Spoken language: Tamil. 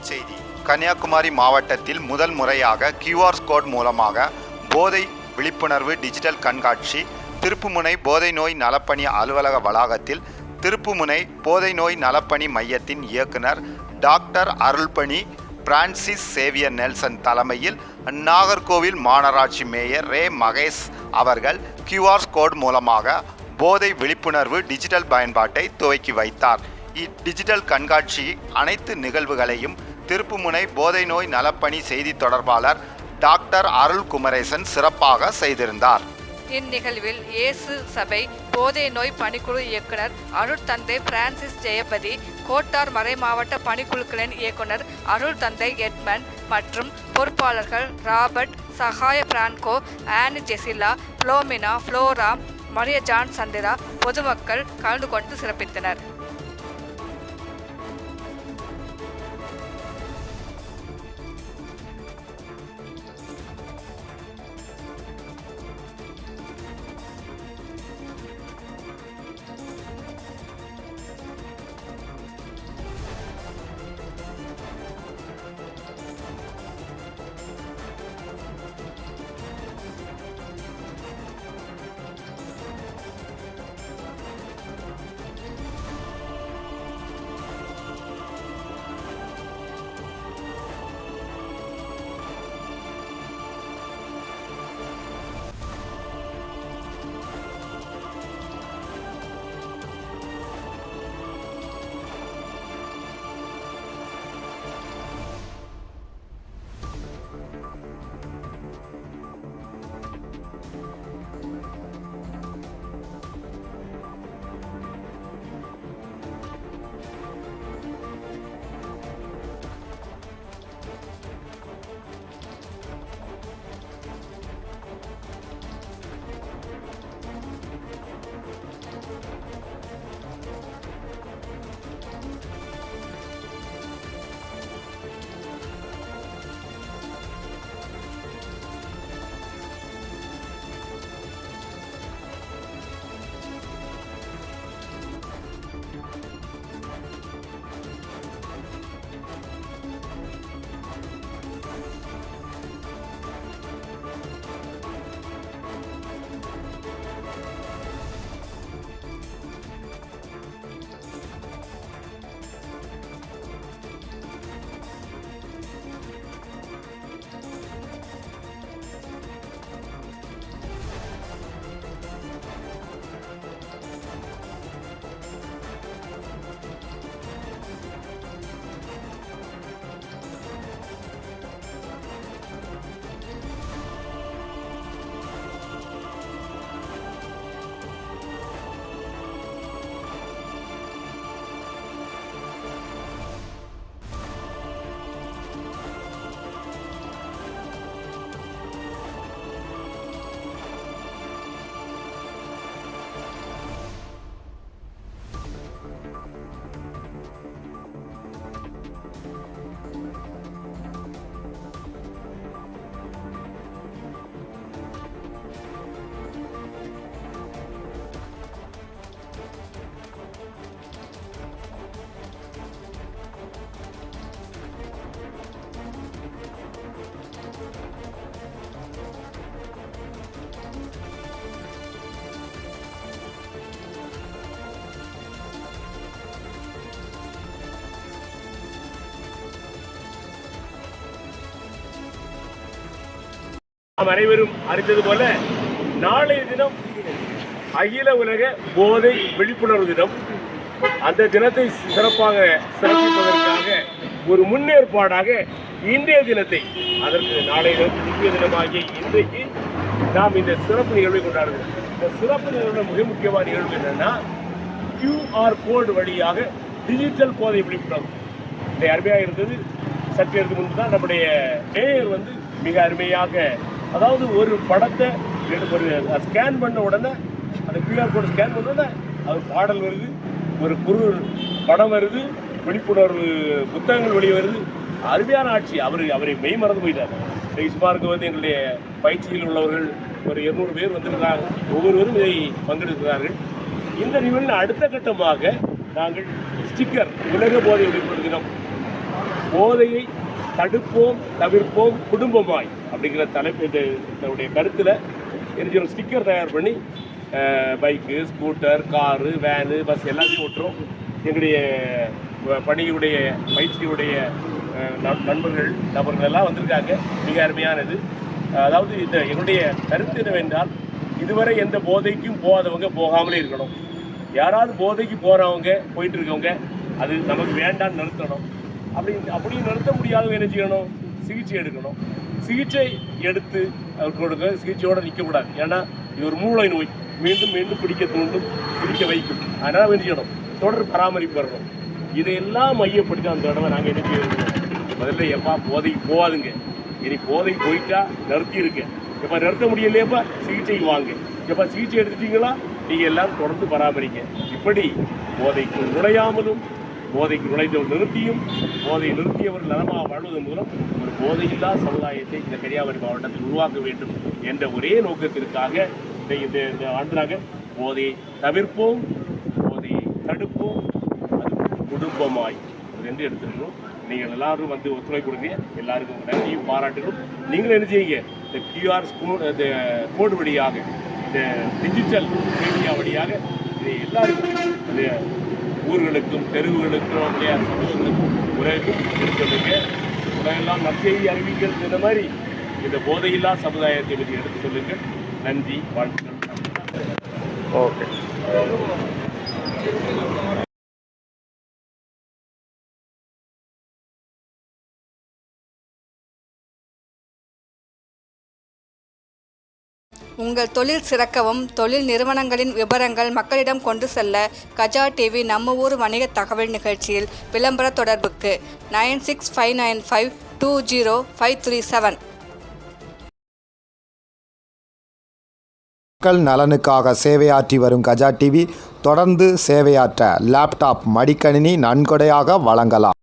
தலைப்புச் செய்தி. கன்னியாகுமரி மாவட்டத்தில் முதல் முறையாக QR கோட் மூலமாக போதை விழிப்புணர்வு டிஜிட்டல் கண்காட்சி திருப்புமுனை போதை நோய் நலப்பணி அலுவலக வளாகத்தில் திருப்புமுனை போதை நோய் நலப்பணி மையத்தின் இயக்குனர் டாக்டர் அருள்பணி பிரான்சிஸ் சேவியர் நெல்சன் தலைமையில் நாகர்கோவில் மாநகராட்சி மேயர் ரே மகேஷ் அவர்கள் QR கோட் மூலமாக போதை விழிப்புணர்வு டிஜிட்டல் பயன்பாட்டை துவக்கி வைத்தார். இடிஜிட்டல் கண்காட்சி அனைத்து நிகழ்வுகளையும் திருப்புமுனை போதை நோய் நலப்பணி செய்தி தொடர்பாளர் டாக்டர் அருள் குமரேசன் சிறப்பாக செய்திருந்தார். இந்நிகழ்வில் இயேசு சபை போதை நோய் பணிக்குழு இயக்குனர் அருள் தந்தை பிரான்சிஸ் ஜெயபதி, கோட்டார் மறைமாவட்ட பணிக்குழுக்களின் இயக்குனர் அருள் தந்தை எட்மண்ட் மற்றும் பொறுப்பாளர்கள் ராபர்ட், சகாய பிரான்கோ, ஆனி ஜெசிலா, புளோமினா, புளோரா, மரிய ஜான் சந்திரா பொதுமக்கள் கலந்து கொண்டு சிறப்பித்தனர். நாம் அனைவரும் அறிந்தது போல நாளைய தினம் அகில உலக போதை விழிப்புணர்வு தினம். அந்த தினத்தை சிறப்பாக சிறப்பிப்பதற்காக ஒரு முன்னேற்பாடாக இன்றைய தினத்தை, அதற்கு நாளைய முக்கிய தினமாகிய இன்றைக்கு நாம் இந்த சிறப்பு நிகழ்வை கொண்டாடுகிறோம். இந்த சிறப்பு நிகழ்வு மிக முக்கியமான நிகழ்வு என்னன்னா, QR கோடு வழியாக டிஜிட்டல் போதை விழிப்புணர்வு. இந்த அருமையாக இருந்தது. சற்று முன்பு தான் நம்முடைய மேயர் மிக அருமையாக, அதாவது ஒரு படத்தை ஒரு ஸ்கேன் பண்ண உடனே, அந்த QR கோடு ஸ்கேன் பண்ண உடனே அது பாடல் வருது, ஒரு குறு படம் வருது, விழிப்புணர்வு புத்தகங்கள் வெளியே வருது. அருமையான ஆட்சி. அவரை மெய் மறந்து போயிட்டார். சுமாருக்கு எங்களுடைய பயிற்சியில் உள்ளவர்கள் ஒரு 200 பேர் வந்திருக்கிறாங்க. ஒவ்வொருவரும் இதை பங்கெடுக்கிறார்கள். இந்த நிகழ்வில் அடுத்த கட்டமாக நாங்கள் ஸ்டிக்கர், உலக போதை விழிப்புணர்வு தினம் போதையை தடுப்போம் தவிர்ப்போம் குடும்பமாய் அப்படிங்கிற தலைப்பு இதனுடைய கருத்தில் ஒரு ஸ்டிக்கர் தயார் பண்ணி bike, scooter, car, van, bus எல்லாத்தையும் ஓட்டுறோம். எங்களுடைய பணியுடைய பயிற்சியுடைய நபர்கள் எல்லாம் வந்திருக்காங்க. மிக அருமையானது. அதாவது என்னுடைய கருத்து என்னவென்றால், இதுவரை எந்த போதைக்கும் போகாதவங்க போகாமலே இருக்கணும். யாராவது போதைக்கு போகிறவங்க போயிட்டு இருக்கவங்க அது நமக்கு வேண்டான்னு நிறுத்தணும். அப்படி நிறுத்த முடியாதவங்க என்ன செய்யணும்? சிகிச்சை எடுக்கணும். சிகிச்சை எடுத்து கொடுக்க, சிகிச்சையோடு நிற்கக்கூடாது. ஏன்னா இது ஒரு மூளை நோய், மீண்டும் மீண்டும் பிடிக்க தூண்டும், பிடிக்க வைக்கும். அதனால் என்ன செய்யணும்? தொடர் பராமரிப்பு வரணும். இதையெல்லாம் மையப்படுத்தி அந்த தடவை நாங்கள் என்ன செய்யணும்? முதல்ல எப்பா போதைக்கு போகாதுங்க, இனி போதை போயிட்டா நிறுத்தியிருக்க, எப்போ நிறுத்த முடியலையப்பா சிகிச்சைக்கு வாங்க, எப்போ சிகிச்சை எடுத்துட்டீங்களா நீங்கள் எல்லாம் தொடர்ந்து பராமரிங்க. இப்படி போதைக்கு நுழையாமலும் போதைக்கு நுழைந்தவர் நிறுத்தியும் போதை நிறுத்தியவர்கள் நலமாக வாழ்வதன் மூலம் ஒரு போதையில்லா சமுதாயத்தை இந்த கன்னியாகுமரி மாவட்டத்தில் உருவாக்க வேண்டும் என்ற ஒரே நோக்கத்திற்காக இந்த ஆண்டாக போதையை தவிர்ப்போம், போதையை தடுப்போம், அது குடும்பமாய் என்று எடுத்துருக்கணும். நீங்கள் எல்லாரும் வந்து ஒத்துழைப்பு கொடுங்க. எல்லாருக்கும் நன்றியும் பாராட்டுகளும். நீங்களும் என்ன செய்யுங்க? இந்த QR கோடு வழியாக, இந்த டிஜிட்டல் மீடியா வழியாக இதை எல்லாருக்கும், ஊர்களுக்கும் தெருவுகளுக்கும் அப்படியே சமூகங்களுக்கும் உலகம் எடுத்துள்ளுங்க. உலகெல்லாம் நற்செய்தி அறிவிங்கள். இந்த மாதிரி இந்த போதையில்லா சமுதாயத்தை பற்றி எடுத்து சொல்லுங்கள். நன்றி, வாழ்த்துக்கள். ஓகே. உங்கள் தொழில் சிறக்கவும் தொழில் நிறுவனங்களின் விவரங்கள் மக்களிடம் கொண்டு செல்ல கஜா டிவி நம்ம ஊர் வணிக தகவல் நிகழ்ச்சியில் விளம்பர தொடர்புக்கு 9659520537. மக்கள் நலனுக்காக சேவையாற்றி வரும் கஜா டிவி தொடர்ந்து சேவையாற்ற லேப்டாப், மடிக்கணினி நன்கொடையாக வழங்கலாம்.